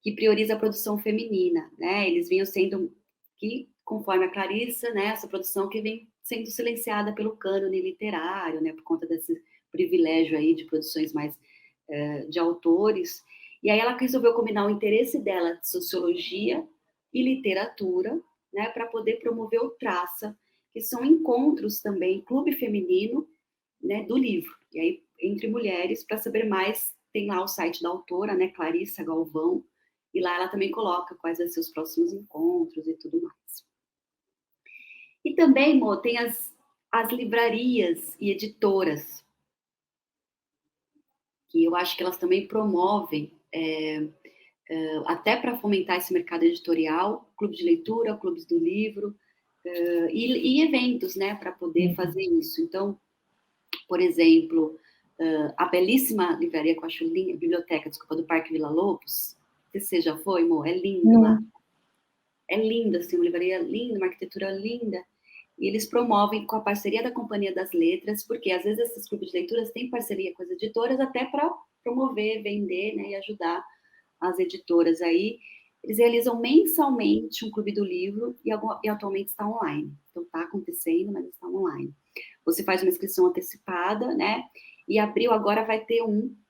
que prioriza a produção feminina, né? Eles vinham sendo, que conforme a Clarissa, né, essa produção que vem sendo silenciada pelo cânone literário, né, por conta desse privilégio aí de produções mais de autores. E aí ela resolveu combinar o interesse dela de sociologia e literatura, né, para poder promover o Traça, que são encontros também, clube feminino, né, do livro. E aí, entre mulheres, para saber mais, tem lá o site da autora, né, Clarissa Galvão, e lá ela também coloca quais vão ser os próximos encontros e tudo mais. E também, Mo, tem as livrarias e editoras, que eu acho que elas também promovem, até para fomentar esse mercado editorial, clube de leitura, clubes do livro, e eventos, né, para poder fazer isso. Então, por exemplo, a belíssima livraria que eu acho linda, biblioteca, desculpa, do Parque Vila Lobos, não sei se você já foi, Mo, é lindo lá. É lindo, assim, uma livraria linda, uma arquitetura linda. E eles promovem com a parceria da Companhia das Letras, porque às vezes esses clubes de leituras têm parceria com as editoras até para promover, vender, né, e ajudar as editoras aí. Eles realizam mensalmente um clube do livro e atualmente está online. Então está acontecendo, mas está online. Você faz uma inscrição antecipada, né? E abril agora vai ter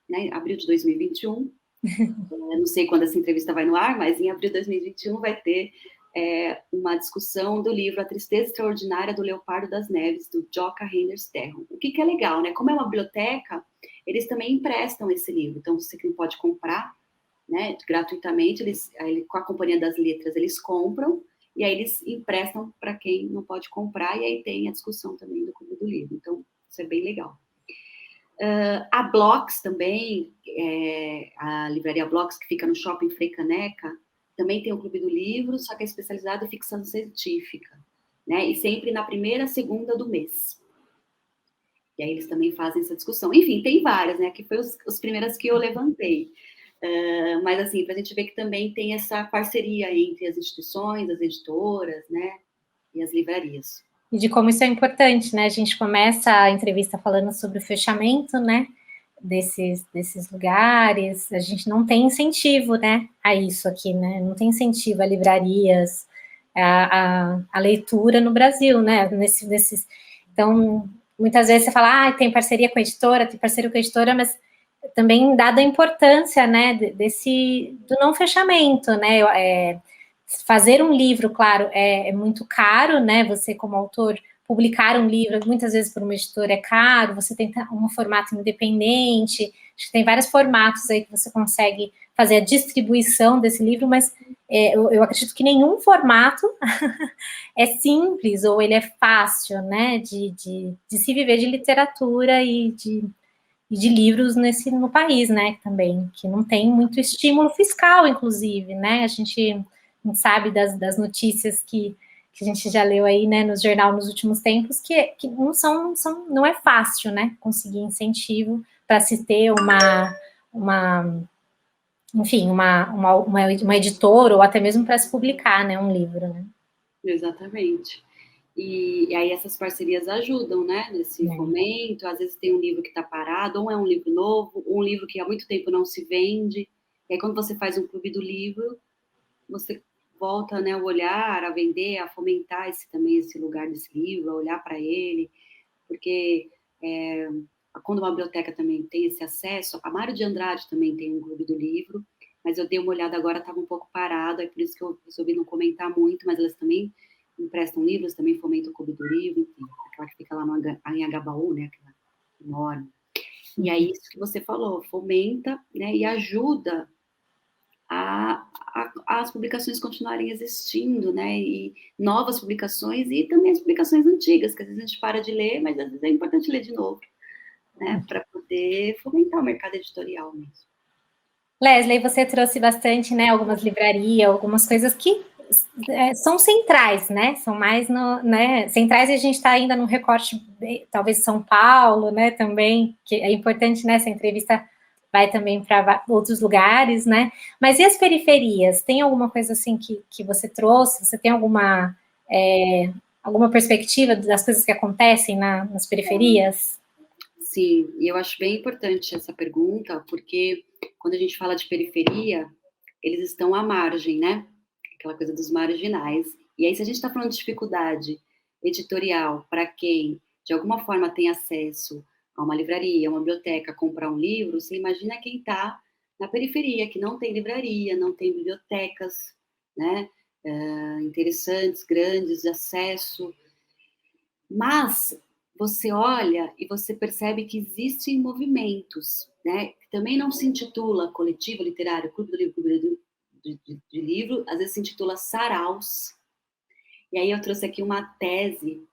né? Abril de 2021. Não sei quando essa entrevista vai no ar, mas em abril de 2021 vai ter uma discussão do livro A Tristeza Extraordinária do Leopardo das Neves, do Joca Renders Terron. O que é legal, né? Como é uma biblioteca, eles também emprestam esse livro. Então, você que não pode comprar, né, gratuitamente, com a Companhia das Letras, eles compram, e aí eles emprestam para quem não pode comprar, e aí tem a discussão também do Clube do Livro. Então, isso é bem legal. A Blocks também, a livraria Blocks, que fica no Shopping Frei Caneca, também tem o Clube do Livro, só que é especializado em ficção científica, né? E sempre na primeira segunda do mês. E aí eles também fazem essa discussão. Enfim, tem várias, né? Que foi os primeiras que eu levantei. Mas, assim, para a gente ver que também tem essa parceria entre as instituições, as editoras, né? E as livrarias. E de como isso é importante, né? A gente começa a entrevista falando sobre o fechamento, né? Desses lugares, a gente não tem incentivo, né, a isso aqui, né, não tem incentivo a livrarias, a leitura no Brasil, né, então, muitas vezes você fala, tem parceria com a editora, tem parceria com a editora, mas também dada a importância, né, do não fechamento, né, fazer um livro, claro, é muito caro, né, você como autor publicar um livro, muitas vezes por uma editora é caro, você tem um formato independente, acho que tem vários formatos aí que você consegue fazer a distribuição desse livro, mas eu acredito que nenhum formato é simples, ou ele é fácil, né, de se viver de literatura e de livros no país, né, também, que não tem muito estímulo fiscal, inclusive, né, a gente sabe das notícias que a gente já leu aí, né, no jornal nos últimos tempos, que não é fácil, né, conseguir incentivo para se ter uma editora, ou até mesmo para se publicar, né, um livro, né. Exatamente. E aí essas parcerias ajudam, né, nesse fomento. Às vezes tem um livro que está parado, ou é um livro novo, um livro que há muito tempo não se vende. E aí quando você faz um clube do livro, você volta, né, o olhar, a vender, a fomentar esse lugar desse livro, a olhar para ele, porque quando uma biblioteca também tem esse acesso, a Mário de Andrade também tem um clube do livro, mas eu dei uma olhada agora, estava um pouco parado, é por isso que eu resolvi não comentar muito, mas elas também emprestam livros, também fomentam o clube do livro, enfim, aquela que fica lá em Agabaú, né, aquela enorme. E aí, isso que você falou, fomenta, né, e ajuda as publicações continuarem existindo, né, e novas publicações, e também as publicações antigas, que às vezes a gente para de ler, mas às vezes é importante ler de novo, né, para poder fomentar o mercado editorial mesmo. Leslie, você trouxe bastante, né, algumas livrarias, algumas coisas que são centrais, né, são mais centrais, e a gente está ainda no recorte, talvez São Paulo, né, também, que é importante, né, essa entrevista vai também para outros lugares, né, mas e as periferias? Tem alguma coisa assim que você trouxe? Você tem alguma perspectiva das coisas que acontecem nas periferias? Sim, e eu acho bem importante essa pergunta, porque quando a gente fala de periferia, eles estão à margem, né? Aquela coisa dos marginais. E aí, se a gente está falando de dificuldade editorial para quem, de alguma forma, tem acesso a uma livraria, uma biblioteca, comprar um livro, você imagina quem está na periferia, que não tem livraria, não tem bibliotecas, né? Interessantes, grandes, de acesso. Mas você olha e você percebe que existem movimentos, né? Que também não se intitula coletivo literário, clube do livro, de livro, às vezes se intitula saraus. E aí eu trouxe aqui uma tese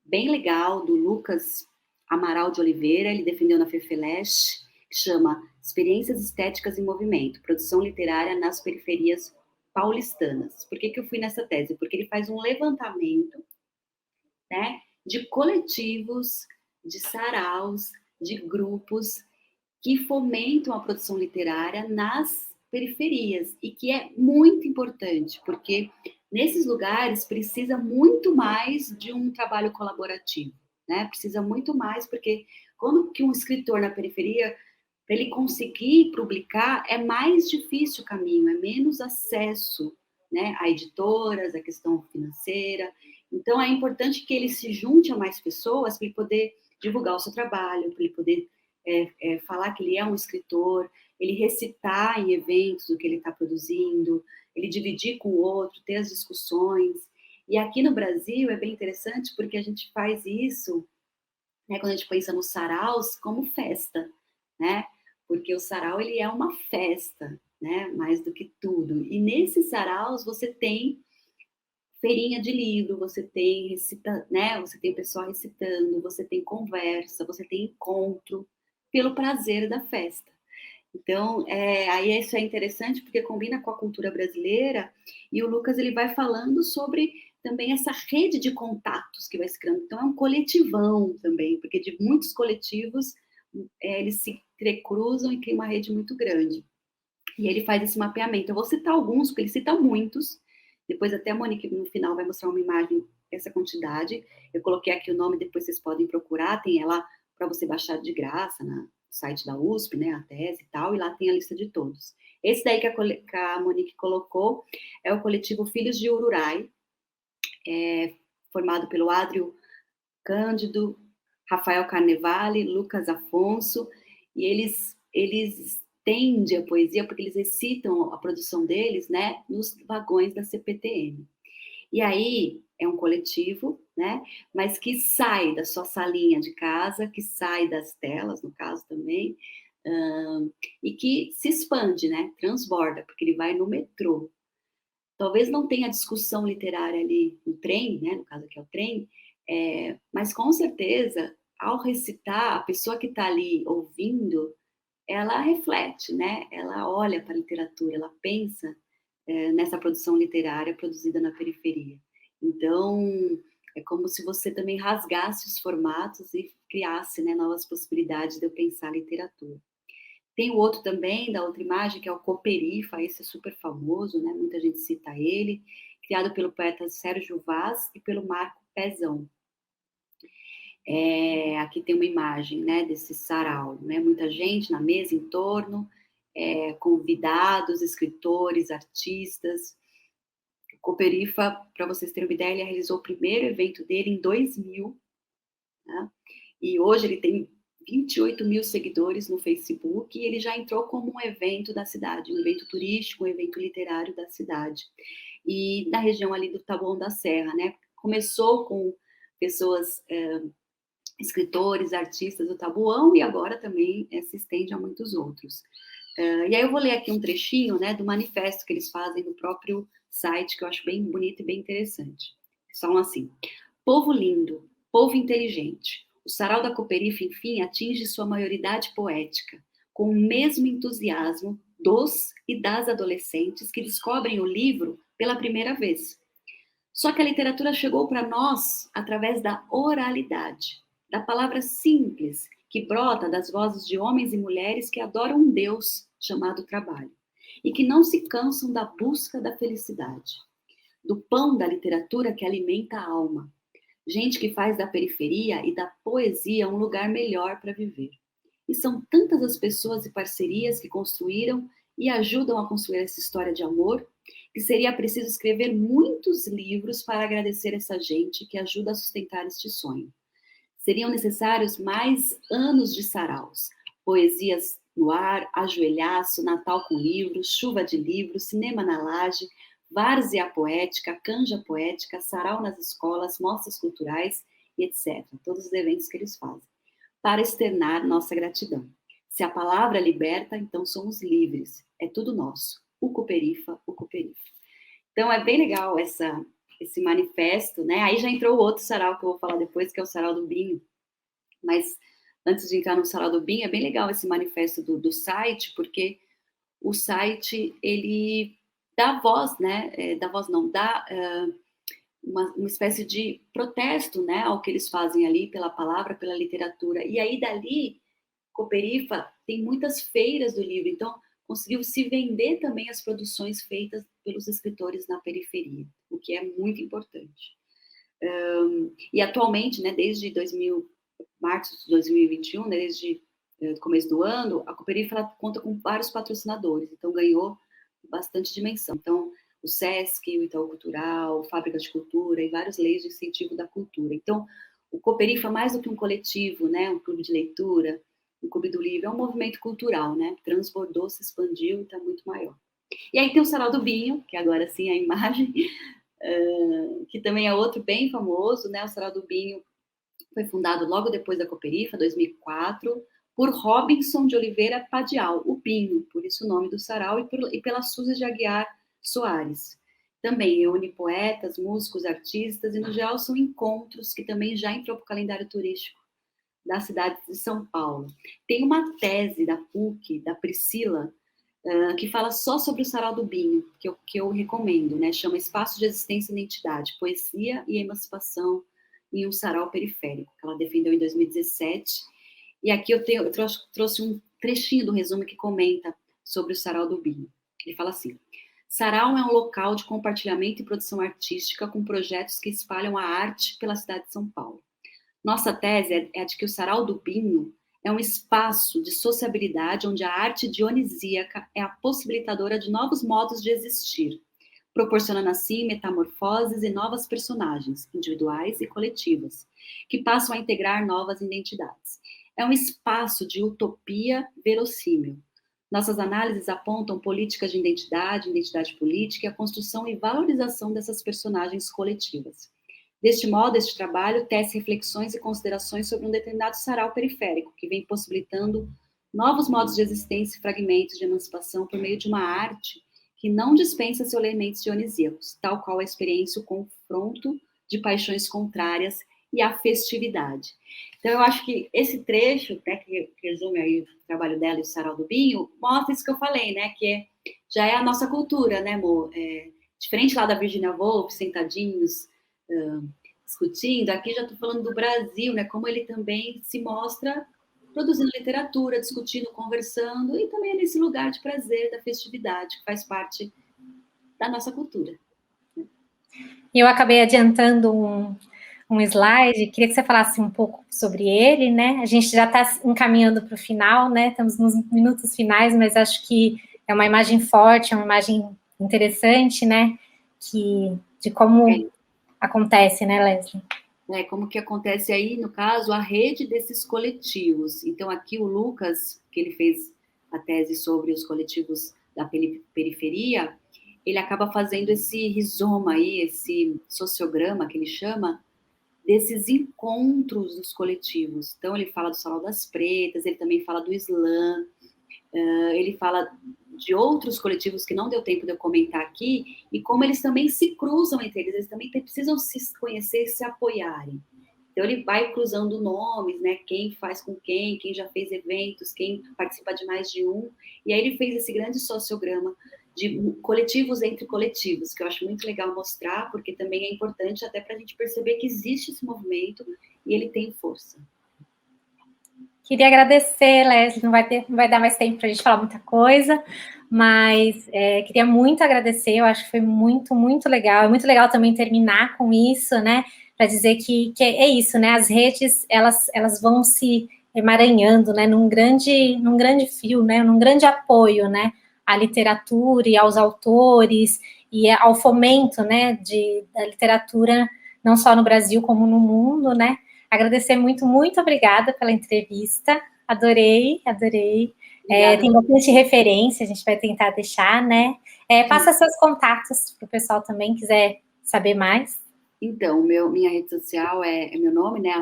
bem legal do Lucas Amaral de Oliveira, ele defendeu na FEFELESH, que chama Experiências Estéticas em Movimento, Produção Literária nas Periferias Paulistanas. Por que eu fui nessa tese? Porque ele faz um levantamento, né, de coletivos, de saraus, de grupos que fomentam a produção literária nas periferias, e que é muito importante, porque nesses lugares precisa muito mais de um trabalho colaborativo, né? Precisa muito mais, porque quando que um escritor na periferia, para ele conseguir publicar, é mais difícil o caminho, é menos acesso, né, a editoras, a questão financeira. Então, é importante que ele se junte a mais pessoas para ele poder divulgar o seu trabalho, para ele poder falar que ele é um escritor, ele recitar em eventos o que ele está produzindo, ele dividir com o outro, ter as discussões. E aqui no Brasil é bem interessante porque a gente faz isso, né, quando a gente pensa nos saraus, como festa, né? Porque o sarau ele é uma festa, né? Mais do que tudo. E nesses saraus você tem feirinha de livro, você tem né? Você tem o pessoal recitando, você tem conversa, você tem encontro pelo prazer da festa. Então, aí isso é interessante porque combina com a cultura brasileira e o Lucas ele vai falando sobre também essa rede de contatos que vai se criando. Então, é um coletivão também, porque de muitos coletivos eles se cruzam e criam uma rede muito grande. E ele faz esse mapeamento. Eu vou citar alguns, porque ele cita muitos. Depois até a Monique no final vai mostrar uma imagem, essa quantidade. Eu coloquei aqui o nome, depois vocês podem procurar. Tem ela para você baixar de graça no site da USP, né, a tese e tal, e lá tem a lista de todos. Esse daí que a Monique colocou é o coletivo Filhos de Ururai, formado pelo Adrio Cândido, Rafael Carnevale, Lucas Afonso, e eles estendem a poesia porque eles recitam a produção deles, né, nos vagões da CPTM. E aí é um coletivo, né, mas que sai da sua salinha de casa, que sai das telas, no caso também, e que se expande, né, transborda, porque ele vai no metrô. Talvez não tenha discussão literária ali no trem, né, no caso aqui é o trem, mas com certeza, ao recitar, a pessoa que está ali ouvindo, ela reflete, né? Ela olha para a literatura, ela pensa nessa produção literária produzida na periferia. Então, é como se você também rasgasse os formatos e criasse, né, novas possibilidades de eu pensar a literatura. Tem o outro também, da outra imagem, que é o Cooperifa, esse é super famoso, né? Muita gente cita ele, criado pelo poeta Sérgio Vaz e pelo Marco Pezão. Aqui tem uma imagem, né, desse sarau, né? Muita gente na mesa, em torno, convidados, escritores, artistas. O Cooperifa, para vocês terem uma ideia, ele realizou o primeiro evento dele em 2000, né? E hoje ele tem 28 mil seguidores no Facebook e ele já entrou como um evento da cidade, um evento turístico, um evento literário da cidade. E na região ali do Taboão da Serra, né? Começou com pessoas, escritores, artistas do Taboão e agora também se estende a muitos outros. E aí eu vou ler aqui um trechinho, né, do manifesto que eles fazem no próprio site, que eu acho bem bonito e bem interessante. São assim: povo lindo, povo inteligente, o sarau da Cooperifa, enfim, atinge sua maioridade poética, com o mesmo entusiasmo dos e das adolescentes que descobrem o livro pela primeira vez. Só que a literatura chegou para nós através da oralidade, da palavra simples, que brota das vozes de homens e mulheres que adoram um Deus chamado trabalho e que não se cansam da busca da felicidade, do pão da literatura que alimenta a alma. Gente que faz da periferia e da poesia um lugar melhor para viver. E são tantas as pessoas e parcerias que construíram e ajudam a construir essa história de amor, que seria preciso escrever muitos livros para agradecer essa gente que ajuda a sustentar este sonho. Seriam necessários mais anos de saraus, poesias no ar, ajoelhaço, Natal com livros, chuva de livros, cinema na laje, várzea poética, canja poética, sarau nas escolas, mostras culturais e etc. Todos os eventos que eles fazem, para externar nossa gratidão. Se a palavra liberta, então somos livres. É tudo nosso. O Cooperifa, o Cooperifa. Então é bem legal esse manifesto, né? Aí já entrou o outro sarau que eu vou falar depois, que é o sarau do Binho. Mas antes de entrar no sarau do Binho, é bem legal esse manifesto do site, porque o site, ele dá voz, né? Dá voz não, dá uma espécie de protesto, né? Ao que eles fazem ali pela palavra, pela literatura. E aí, dali, Cooperifa tem muitas feiras do livro, então conseguiu se vender também as produções feitas pelos escritores na periferia, o que é muito importante. E atualmente, né, desde março de 2021, né, desde o começo do ano, a Cooperifa conta com vários patrocinadores, então ganhou bastante dimensão. Então, o SESC, o Itaú Cultural, Fábrica de Cultura e várias leis de incentivo da cultura. Então, o Cooperifa, mais do que um coletivo, né, um clube de leitura, o Clube do Livro é um movimento cultural, né? Transbordou, se expandiu e está muito maior. E aí tem o Sarau do Binho, que agora sim é a imagem, que também é outro bem famoso, né? O Sarau do Binho foi fundado logo depois da Cooperifa, 2004, por Robinson de Oliveira Padial, o Binho, por isso o nome do sarau, e pela Suzy de Aguiar Soares. Também reúne poetas, músicos, artistas, e no geral são encontros que também já entrou para o calendário turístico da cidade de São Paulo. Tem uma tese da PUC, da Priscila, que fala só sobre o Sarau do Binho, que eu recomendo, né? Chama Espaço de Existência e Identidade, Poesia e Emancipação em um Sarau Periférico, que ela defendeu em 2017. E aqui eu trouxe um trechinho do resumo que comenta sobre o Sarau do Binho. Ele fala assim: Sarau é um local de compartilhamento e produção artística com projetos que espalham a arte pela cidade de São Paulo. Nossa tese é de que o Sarau do Binho é um espaço de sociabilidade onde a arte dionisíaca é a possibilitadora de novos modos de existir, proporcionando assim metamorfoses e novas personagens, individuais e coletivas, que passam a integrar novas identidades. É um espaço de utopia verossímil. Nossas análises apontam políticas de identidade, identidade política e a construção e valorização dessas personagens coletivas. Deste modo, este trabalho tece reflexões e considerações sobre um determinado sarau periférico, que vem possibilitando novos modos de existência e fragmentos de emancipação por meio de uma arte que não dispensa seus elementos dionisíacos, tal qual a experiência, o confronto de paixões contrárias e a festividade. Então, eu acho que esse trecho, né, que resume aí o trabalho dela e o Sarau do Binho, mostra isso que eu falei, né, que já é a nossa cultura, né, amor? Diferente lá da Virginia Woolf, sentadinhos, discutindo, aqui já estou falando do Brasil, né, como ele também se mostra produzindo literatura, discutindo, conversando, e também nesse lugar de prazer, da festividade, que faz parte da nossa cultura. Eu acabei adiantando um slide, queria que você falasse um pouco sobre ele, né? A gente já está encaminhando para o final, né? Estamos nos minutos finais, mas acho que é uma imagem forte, é uma imagem interessante, né? De como acontece, né, Leslie? Como que acontece aí, no caso, a rede desses coletivos. Então, aqui o Lucas, que ele fez a tese sobre os coletivos da periferia, ele acaba fazendo esse rizoma aí, esse sociograma que ele chama, desses encontros dos coletivos. Então, ele fala do Salão das Pretas, ele também fala do Islã, ele fala de outros coletivos que não deu tempo de eu comentar aqui, e como eles também se cruzam entre eles também precisam se conhecer e se apoiarem. Então, ele vai cruzando nomes, né? Quem faz com quem já fez eventos, quem participa de mais de um, e aí ele fez esse grande sociograma de coletivos entre coletivos, que eu acho muito legal mostrar, porque também é importante até para a gente perceber que existe esse movimento e ele tem força. Queria agradecer, Leslie, não vai dar mais tempo para a gente falar muita coisa, mas queria muito agradecer, eu acho que foi muito, muito legal. É muito legal também terminar com isso, né? Para dizer que é isso, né? As redes, elas vão se emaranhando, né? Num grande fio, né? Num grande apoio, né? À literatura e aos autores e ao fomento, né? Da literatura, não só no Brasil como no mundo, né? Agradecer muito, muito obrigada pela entrevista. Adorei. Tem bastante referência, a gente vai tentar deixar, né? Passa seus contatos para o pessoal também, quiser saber mais. Então, minha rede social é meu nome, né?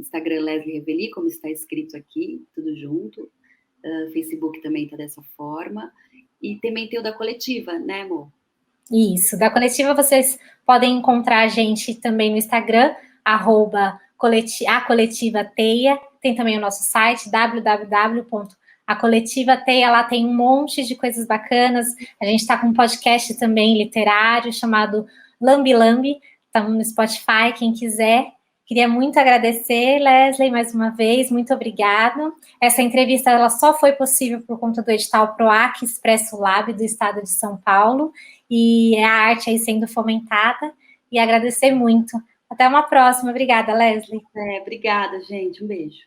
@Instagram Leslie Reveli, como está escrito aqui, tudo junto. Facebook também está dessa forma. E também tem o da Coletiva, né, amor? Isso, da Coletiva vocês podem encontrar a gente também no Instagram, @acoletivateia. Tem também o nosso site, www.acoletivateia. Lá tem um monte de coisas bacanas. A gente está com um podcast também literário chamado Lambi Lambi. Estamos no Spotify, quem quiser. Queria muito agradecer, Leslie, mais uma vez, muito obrigada. Essa entrevista ela só foi possível por conta do edital PROAC Expresso Lab do Estado de São Paulo, e a arte aí sendo fomentada, e agradecer muito. Até uma próxima. Obrigada, Leslie. Obrigada, gente. Um beijo.